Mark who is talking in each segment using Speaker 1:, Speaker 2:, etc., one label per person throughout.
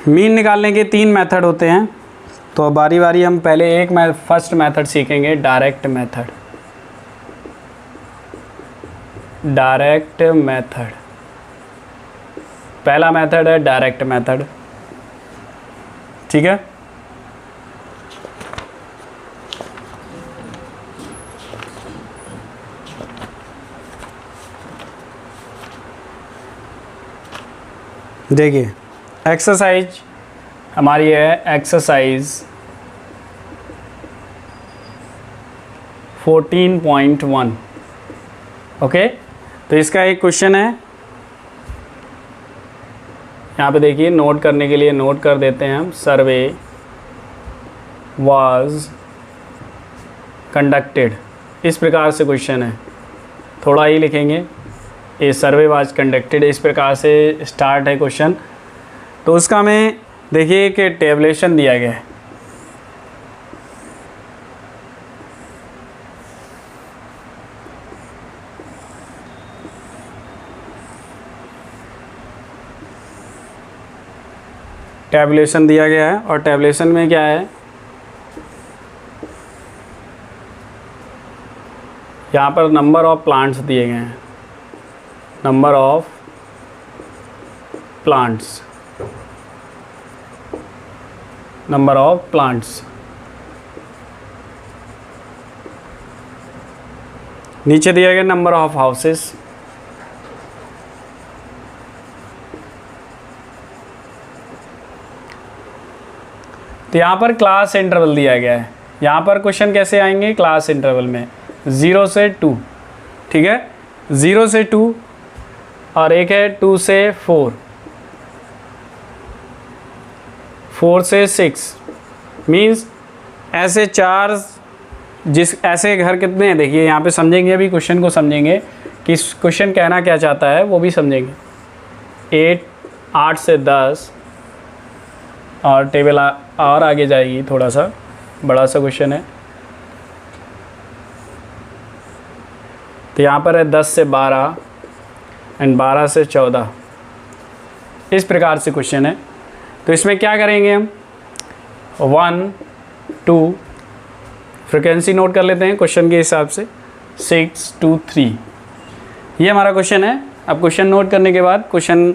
Speaker 1: Mean निकालने के 3 method होते हैं, तो बारी बारी हम पहले फर्स्ट मेथड सीखेंगे, डायरेक्ट मेथड। डायरेक्ट मेथड, पहला मेथड है डायरेक्ट मेथड, ठीक है। देखिए एक्सरसाइज हमारी है एक्सरसाइज 14.1, ओके। तो इसका एक क्वेश्चन है, यहाँ पे देखिए, नोट करने के लिए नोट कर देते हैं हम। सर्वे वाज कंडक्टेड, इस प्रकार से क्वेश्चन है, थोड़ा ही लिखेंगे। ये सर्वे वाज कंडक्टेड, इस प्रकार से स्टार्ट है क्वेश्चन। तो उसका हमें देखिए कि टेबलेशन दिया गया है। टैबुलेशन दिया गया है, और टैबुलेशन में क्या है, यहाँ पर नंबर ऑफ प्लांट्स दिए गए हैं, number of plants, number of plants. नीचे दिया गया नंबर ऑफ हाउसेस, तो यहाँ पर क्लास इंटरवल दिया गया है। यहाँ पर क्वेश्चन कैसे आएंगे, क्लास इंटरवल में 0 से 2, ठीक है, 0 से 2, और एक है 2 से 4, 4 से 6, मीन्स ऐसे 4, ऐसे घर कितने हैं देखिए यहाँ पे समझेंगे, अभी क्वेश्चन को समझेंगे कि क्वेश्चन कहना क्या चाहता है वो भी समझेंगे। 8 से 10, और टेबल और आगे जाएगी, थोड़ा सा बड़ा सा क्वेश्चन है। तो यहाँ पर है 10 से 12 एंड 12 से 14, इस प्रकार से क्वेश्चन है। तो इसमें क्या करेंगे हम, 1 2 फ्रिक्वेंसी नोट कर लेते हैं क्वेश्चन के हिसाब से, 6 2 3, ये हमारा क्वेश्चन है। अब क्वेश्चन नोट करने के बाद क्वेश्चन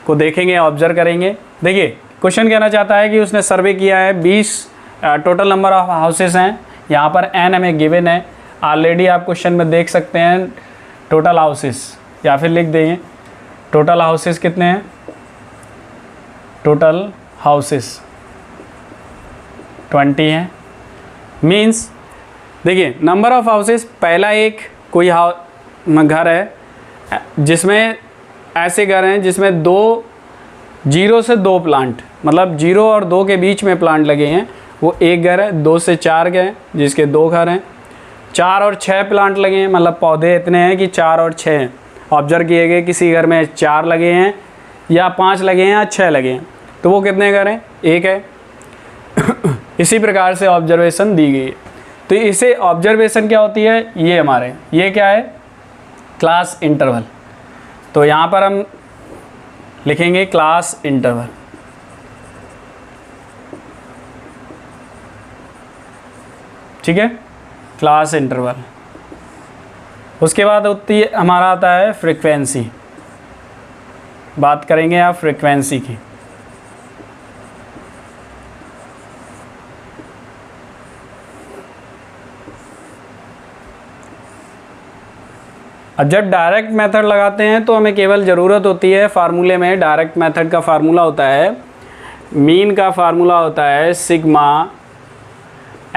Speaker 1: को देखेंगे, ऑब्जर्व करेंगे। देखिए क्वेश्चन कहना चाहता है कि उसने सर्वे किया है, 20 टोटल नंबर ऑफ हाउसेस हैं, यहाँ पर n हमें गिवन है। ऑलरेडी आप क्वेश्चन में देख सकते हैं टोटल हाउसेस, या फिर लिख देंगे टोटल हाउसेस कितने हैं, टोटल हाउसेस 20 हैं। मीन्स देखिए नंबर ऑफ हाउसेस, पहला एक कोई घर है जिसमें ऐसे घर हैं जिसमें 0 से 2 प्लांट, मतलब 0 और 2 के बीच में प्लांट लगे हैं, वो एक घर है। 2 से 4 घर हैं जिसके 2 घर हैं। 4 और 6 प्लांट लगे हैं, मतलब पौधे इतने हैं कि 4 और 6 हैं। ऑब्जर्व किए गए किसी घर में 4 लगे हैं या 5 लगे हैं या 6 लगे हैं, तो वो कितने घर हैं, एक है। इसी प्रकार से ऑब्जर्वेशन दी गई है। तो इसे ऑब्जर्वेशन क्या होती है, ये हमारे, ये क्या है, क्लास इंटरवल। तो यहाँ पर हम लिखेंगे क्लास इंटरवल, ठीक है, क्लास इंटरवल। उसके बाद होती है हमारा आता है फ्रीक्वेंसी, बात करेंगे आप फ्रीक्वेंसी की। अब जब डायरेक्ट मेथड लगाते हैं तो हमें केवल ज़रूरत होती है फार्मूले में, डायरेक्ट मेथड का फार्मूला होता है, मीन का फार्मूला होता है sigma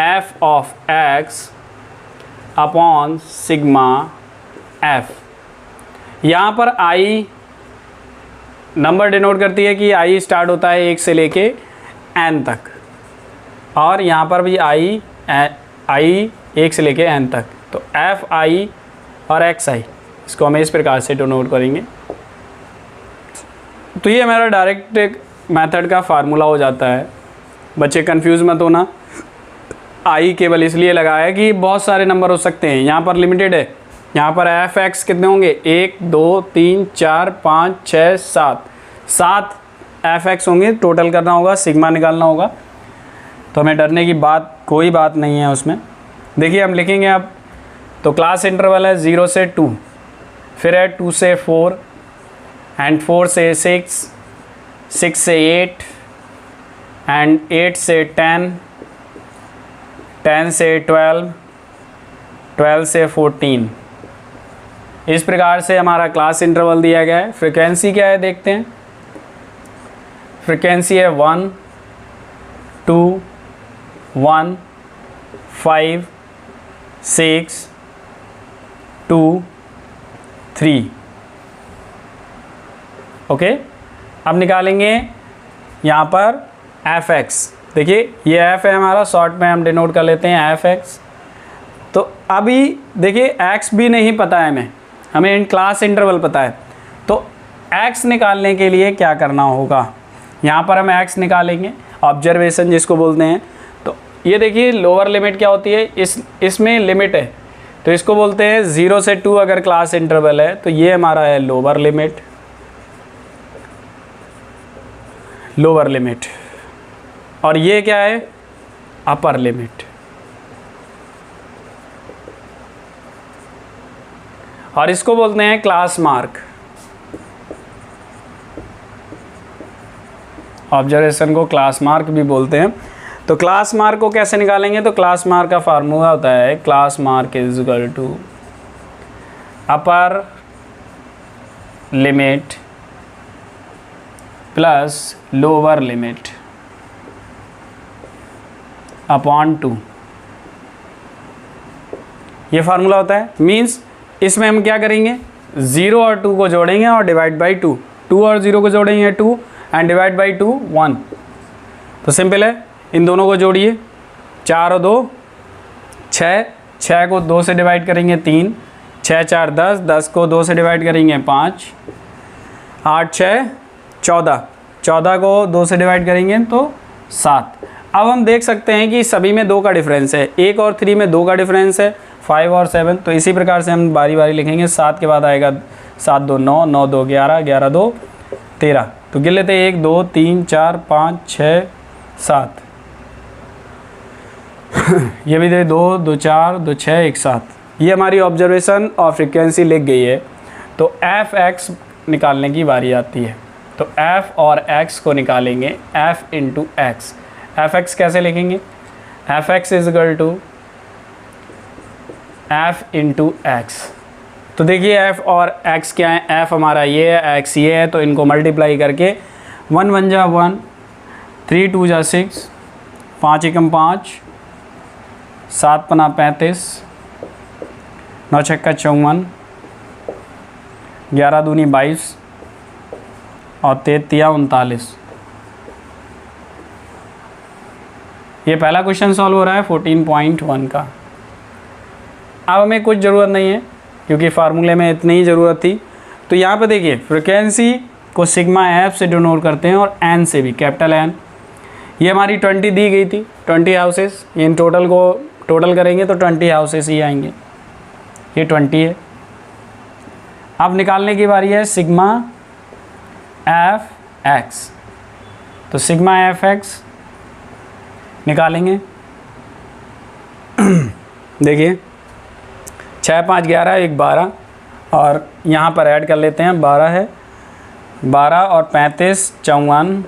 Speaker 1: F of x upon sigma F. यहाँ पर आई नंबर डिनोट करती है कि आई स्टार्ट होता है 1 से लेके एन तक, और यहाँ पर भी आई 1 से लेके एन तक। तो एफ आई और एक्स आई, इसको हम इस प्रकार से डिनोट करेंगे। तो ये हमारा डायरेक्ट मेथड का फार्मूला हो जाता है। बच्चे कंफ्यूज मत होना, आई केवल इसलिए लगाया कि बहुत सारे नंबर हो सकते हैं, यहाँ पर लिमिटेड है। यहाँ पर एफ एक्स कितने होंगे, 1 2 3 4 5 6 7, एफ एक्स होंगे, टोटल करना होगा, सिग्मा निकालना होगा, तो हमें डरने की कोई बात नहीं है उसमें। देखिए हम लिखेंगे अब, तो क्लास इंटरवल है 0 से 2, फिर है 2 से 4 एंड 4 से 6, 6 से 8 एंड 8 से 10, 10 से 12, 12 से 14। इस प्रकार से हमारा क्लास इंटरवल दिया गया है। फ्रिक्वेंसी क्या है देखते हैं। फ्रिक्वेंसी है 1, 2, 1, 5, 6, 2, 3। ओके, अब निकालेंगे यहाँ पर एफ एक्स। देखिए ये एफ है हमारा, शॉर्ट में हम डिनोट कर लेते हैं एफ एक्स। तो अभी देखिए एक्स भी नहीं पता है हमें क्लास इंटरवल पता है, तो एक्स निकालने के लिए क्या करना होगा, यहाँ पर हम एक्स निकालेंगे, ऑब्जर्वेशन जिसको बोलते हैं। तो ये देखिए लोअर लिमिट क्या होती है, इसमें लिमिट है, तो इसको बोलते हैं 0 से 2 अगर क्लास इंटरवल है, तो ये हमारा है लोअर लिमिट, लोअर लिमिट, और ये क्या है अपर लिमिट। और इसको बोलते हैं क्लास मार्क। ऑब्जर्वेशन को क्लास मार्क भी बोलते हैं। तो क्लास मार्क को कैसे निकालेंगे, तो क्लास मार्क का फार्मूला होता है class mark is equal to upper limit plus lower limit upon 2। ये फार्मूला होता है। मीन्स इसमें हम क्या करेंगे, 0 और 2 को जोड़ेंगे और डिवाइड बाई 2, 2 और 0 को जोड़ेंगे 2 एंड डिवाइड बाई 2 1। तो सिंपल है, इन दोनों को जोड़िए, 4 और 2 6, 6 को 2 से डिवाइड करेंगे 3, 6 4 10, 10 को 2 से डिवाइड करेंगे 5, 8 6 14, 14 को 2 से डिवाइड करेंगे तो 7। अब हम देख सकते हैं कि सभी में 2 का डिफरेंस है, 1 और 3 में 2 का डिफरेंस है, 5 और 7। तो इसी प्रकार से हम बारी बारी लिखेंगे। 7 के बाद आएगा 7 2 9, 9 2 11, 11 2 13। तो गिन लेते हैं 1 2 3 4 5 6 7। ये भी दे 2 2 4 2 6 1 7। ये हमारी ऑब्जर्वेशन और फ्रीक्वेंसी लिख गई है। तो एफ एक्स निकालने की बारी आती है। तो एफ और एक्स को निकालेंगे, f into x. F x कैसे लिखेंगे, f x is equal to f into x. तो देखिए एफ और एक्स क्या है, एफ हमारा ये है, एक्स ये है, तो इनको मल्टीप्लाई करके 1 1 जा 1, 3 2 जा 6, 5 एकम 5, 7 पना 35, 9 छक्का 54, 11 दूनी 22 और 33 39। ये पहला क्वेश्चन सॉल्व हो रहा है 14.1 का। अब हमें कुछ ज़रूरत नहीं है क्योंकि फार्मूले में इतनी ही ज़रूरत थी। तो यहाँ पे देखिए फ्रिक्वेंसी को सिग्मा एफ से डिनोट करते हैं और एन से भी, कैपिटल एन। ये हमारी 20 दी गई थी, 20 हाउसेस। इन टोटल को टोटल करेंगे तो 20 हाउसेस ही आएंगे। ये 20 है। अब निकालने की बारी है सिग्मा एफ एक्स। तो सिग्मा एफ एक्स निकालेंगे। देखिए 6 5 11 1 12 और यहाँ पर ऐड कर लेते हैं 12 है, 12 और 35 54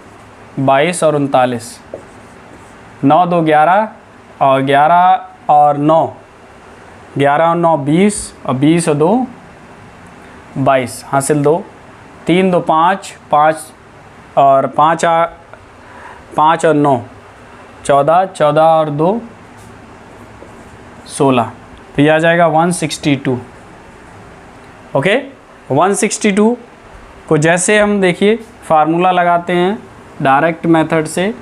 Speaker 1: 22 और 39, 9 2 11 और 11 और 9, 11 और 9 20 और 20 और 2 22, हासिल 2, 3 2 5 5 और 5 और 9 14, 14 और 2 16। तो ये आ जाएगा 162। ओके, 162 को जैसे हम देखिए फार्मूला लगाते हैं डायरेक्ट मेथड से,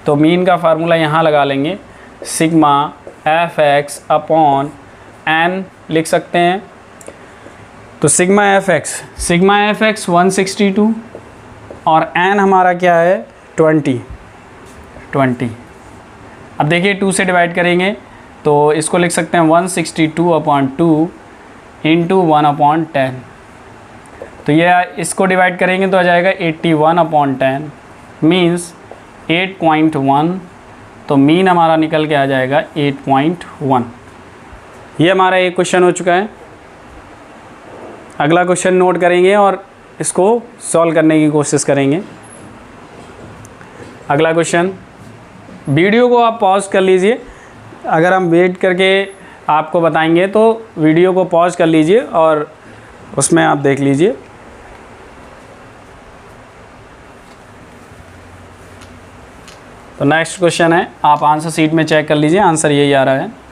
Speaker 1: तो मीन का फार्मूला यहाँ लगा लेंगे, sigma F X upon N लिख सकते हैं। तो सिग्मा एफ एक्स 162 और एन हमारा क्या है 20। अब देखिए 2 से डिवाइड करेंगे तो इसको लिख सकते हैं 162/2 इंटू 1/10। तो ये इसको डिवाइड करेंगे तो आ जाएगा 81/10 मीन्स 8.1, तो मीन हमारा निकल के आ जाएगा 8.1। ये हमारा एक क्वेश्चन हो चुका है। अगला क्वेश्चन नोट करेंगे और इसको सॉल्व करने की कोशिश करेंगे। अगला क्वेश्चन, वीडियो को आप पॉज कर लीजिए, अगर हम वेट करके आपको बताएंगे तो वीडियो को पॉज कर लीजिए और उसमें आप देख लीजिए। तो नेक्स्ट क्वेश्चन है, आप आंसर शीट में चेक कर लीजिए, आंसर यही आ रहा है।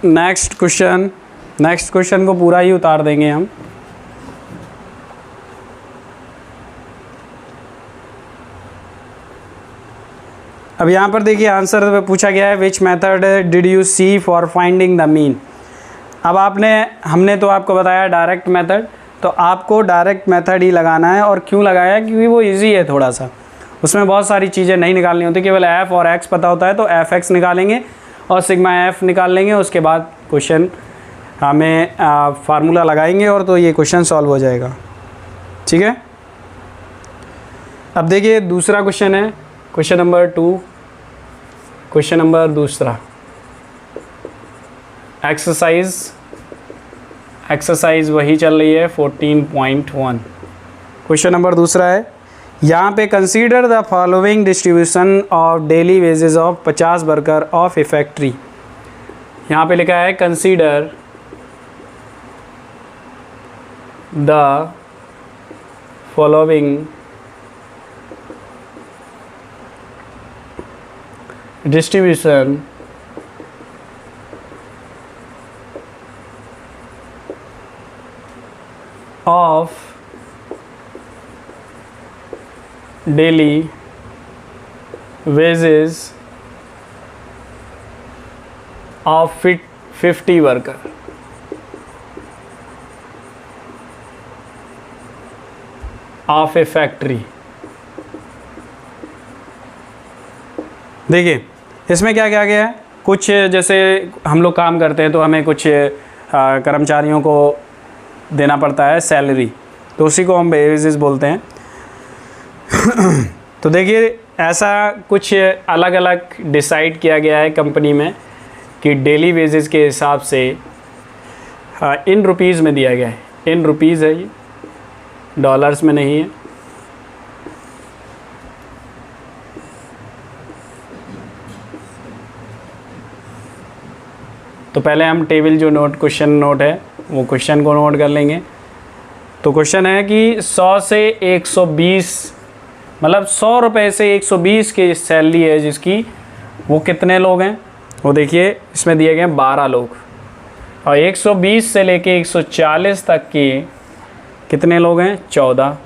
Speaker 1: नेक्स्ट क्वेश्चन को पूरा ही उतार देंगे हम। अब यहाँ पर देखिए आंसर पूछा गया है, which method did you see for finding the mean. अब हमने तो आपको बताया डायरेक्ट मेथड, तो आपको डायरेक्ट मेथड ही लगाना है। और क्यों लगाया है? क्योंकि वो इजी है थोड़ा सा, उसमें बहुत सारी चीज़ें नहीं निकालनी होती, केवल एफ और एक्स पता होता है तो एफ एक्स निकालेंगे और सिग्मा एफ निकाल लेंगे। उसके बाद क्वेश्चन हमें फार्मूला लगाएंगे और तो ये क्वेश्चन सॉल्व हो जाएगा। ठीक है, अब देखिए दूसरा क्वेश्चन है, क्वेश्चन नंबर 2, क्वेश्चन नंबर दूसरा, एक्सरसाइज वही चल रही है 14.1। क्वेश्चन नंबर दूसरा है, यहाँ पे consider the following distribution of daily wages of 50 worker of A factory. यहाँ पे लिखा है consider the following distribution of daily wages of 50 worker. Of A factory. देखिए इसमें क्या क्या गया है, कुछ जैसे हम लोग काम करते हैं तो हमें कुछ कर्मचारियों को देना पड़ता है सैलरी, तो उसी को हम वेजेस बोलते हैं। तो देखिए ऐसा कुछ अलग अलग डिसाइड किया गया है कंपनी में कि डेली वेजेस के हिसाब से इन रुपीज़ में दिया गया है। इन रुपीज़ है, ये डॉलर्स में नहीं है। तो पहले हम टेबल जो क्वेश्चन नोट है वो क्वेश्चन को नोट कर लेंगे। तो क्वेश्चन है कि 100 से 120, मतलब 100 रुपये से 120 की सैलरी है जिसकी, वो कितने लोग हैं? वो देखिए इसमें दिए गए हैं 12 लोग, और 120 से लेके 140 तक के कितने लोग हैं? 14,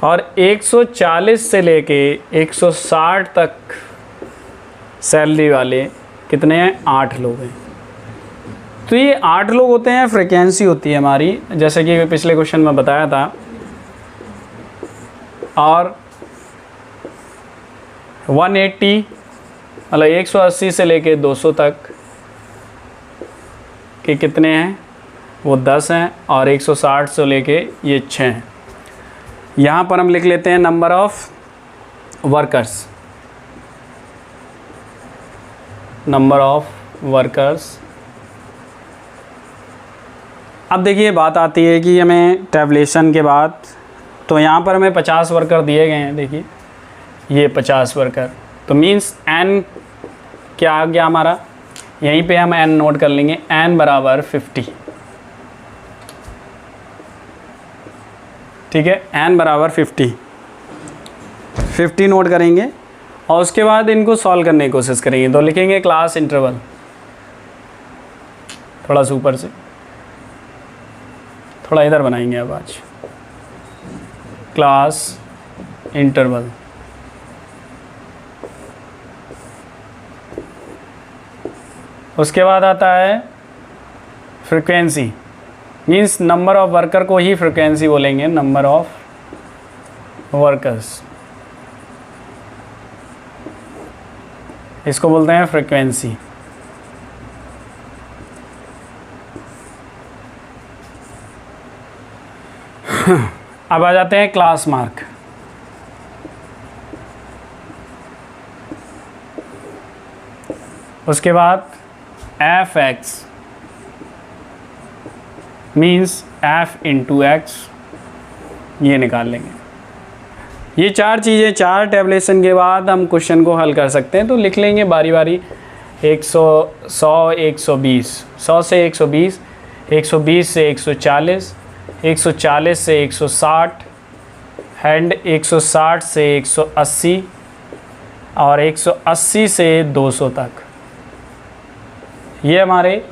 Speaker 1: और 140 से लेके 160 तक सैलरी वाले कितने हैं? 8 लोग हैं। तो ये 8 लोग होते हैं, फ्रीक्वेंसी होती है हमारी, जैसे कि पिछले क्वेश्चन में बताया था। और 180 मतलब 180 से लेके 200 तक के कितने हैं? वो 10 हैं, और 160 से लेके ये 6 हैं। यहाँ पर हम लिख लेते हैं number of workers. Number of workers. अब देखिए बात आती है कि हमें टैबलेशन के बाद, तो यहाँ पर हमें 50 वर्कर दिए गए हैं। देखिए ये 50 वर्कर, तो मीन्स n क्या आ गया हमारा? यहीं पे हम n नोट कर लेंगे, n बराबर 50। ठीक है, n बराबर 50 नोट करेंगे और उसके बाद इनको सॉल्व करने की कोशिश करेंगे। तो लिखेंगे क्लास इंटरवल, थोड़ा सा ऊपर से, थोड़ा इधर बनाएंगे अब आज। Class interval. उसके बाद आता है frequency, means number of worker को ही फ्रीक्वेंसी बोलेंगे, नंबर ऑफ वर्कर्स, इसको बोलते हैं फ्रीक्वेंसी। अब आ जाते हैं क्लास मार्क। उसके बाद F x means F into x, ये निकाल लेंगे। ये चार चीज़ें, चार टैबलेशन के बाद हम क्वेश्चन को हल कर सकते हैं। तो लिख लेंगे बारी बारी, 100, 120, 100 से 120, 120 से 140, 140 से 160 एंड 160 से 180 और 180 से 200 तक। ये हमारे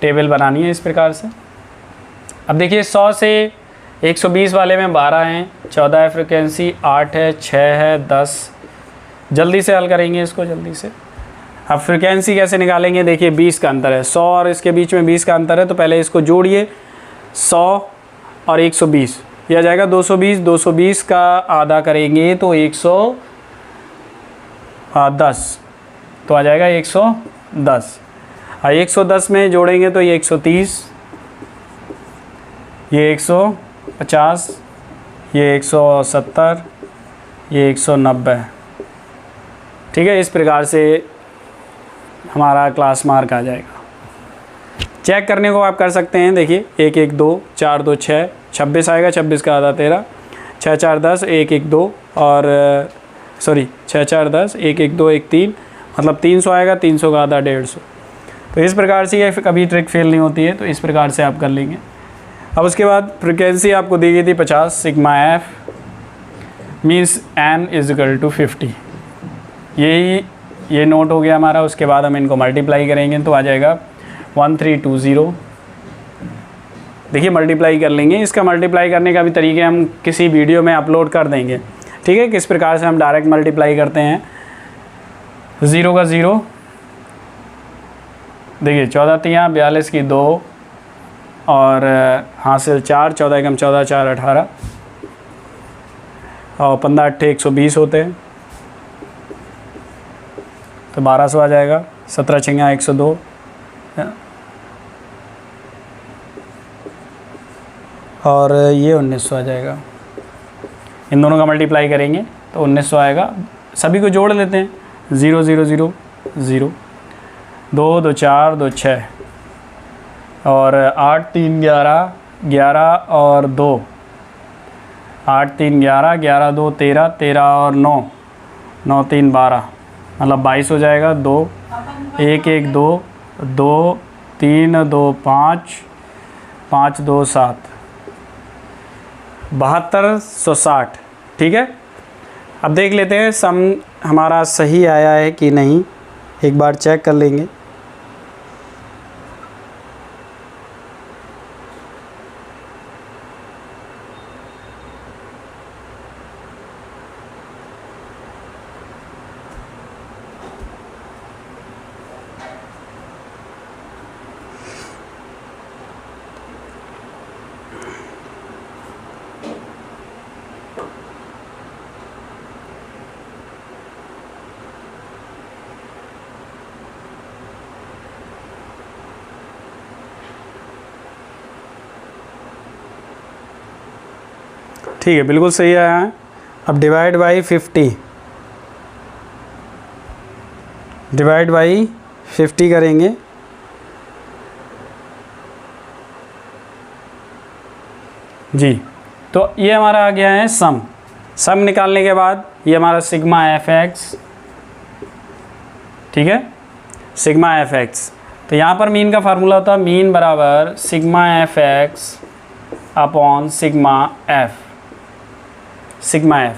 Speaker 1: टेबल बनानी है इस प्रकार से। अब देखिए 100 से 120 वाले में 12 हैं, 14 है फ्रिक्वेंसी, 8 है, 6 है, 10। जल्दी से हल करेंगे इसको, जल्दी से। अब फ्रिक्वेंसी कैसे निकालेंगे, देखिए 20 का अंतर है, 100 और इसके बीच में 20 का अंतर है, तो पहले इसको जोड़िए, 100 और 120, यह आ जाएगा 220। 220 का आधा करेंगे तो 110, तो आ जाएगा 110। और 110 में जोड़ेंगे तो ये 130, ये 150, ये 170, ये 190। ठीक है, इस प्रकार से हमारा क्लास मार्क आ जाएगा। चेक करने को आप कर सकते हैं, देखिए 1 1 2 4 2 6, 26 आएगा, 26 का आधा 13, 6 4 10, 1 1 2 और 6 4 10, 1 1 2 1 3, मतलब 300 आएगा, 300 का आधा 150। तो इस प्रकार से ये कभी ट्रिक फेल नहीं होती है, तो इस प्रकार से आप कर लेंगे। अब उसके बाद फ्रिक्वेंसी आपको दी गई थी 50, sigma F means n is equal to 50। ये नोट हो गया हमारा। उसके बाद हम इनको मल्टीप्लाई करेंगे तो आ जाएगा 1320। देखिए मल्टीप्लाई कर लेंगे, इसका मल्टीप्लाई करने का भी तरीके हम किसी वीडियो में अपलोड कर देंगे। ठीक है, किस प्रकार से हम डायरेक्ट मल्टीप्लाई करते हैं। 0 का 0, देखिए 14 तियाँ 42 की 2 और हासिल 4, 14 एकम 14, 4 18 और 15 अट्ठे 120 होते हैं, तो 1200 आ जाएगा। 17 छिंगा 102 और ये 1900 आ जाएगा। इन दोनों का मल्टीप्लाई करेंगे तो 1900 आएगा। सभी को जोड़ लेते हैं, 0 0 0 0, 2 2 4 2 6 और 8 3 11 11 और 2, 8 3 11 11 2 13 13 और 9 9 3 12, मतलब 22 हो जाएगा। 2 1 1 2 2 3 2 5 5 2 7, 7260। ठीक है, अब देख लेते हैं सम हमारा सही आया है कि नहीं, एक बार चेक कर लेंगे। ठीक है, बिल्कुल सही आया है। अब डिवाइड बाई 50, डिवाइड बाई 50 करेंगे। जी, तो ये हमारा आ गया है सम। सम निकालने के बाद ये हमारा सिग्मा एफ एक्स, ठीक है, सिग्मा एफ एक्स। तो यहाँ पर मीन का फार्मूला होता है, मीन बराबर sigma F X upon sigma F, sigma F.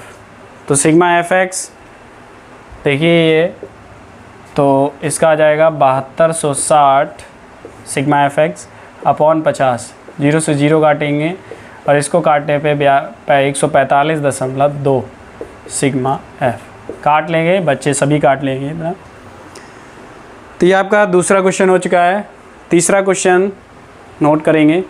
Speaker 1: तो सिग्मा एफ एक्स देखिए ये, तो इसका आ जाएगा 7260 सिग्मा एफ एक्स अपॉन 50, 0 से 0 काटेंगे और इसको काटने पे 145.2 सिग्मा एफ। काट लेंगे बच्चे, सभी काट लेंगे ना। तो ये आपका दूसरा क्वेश्चन हो चुका है। तीसरा क्वेश्चन नोट करेंगे।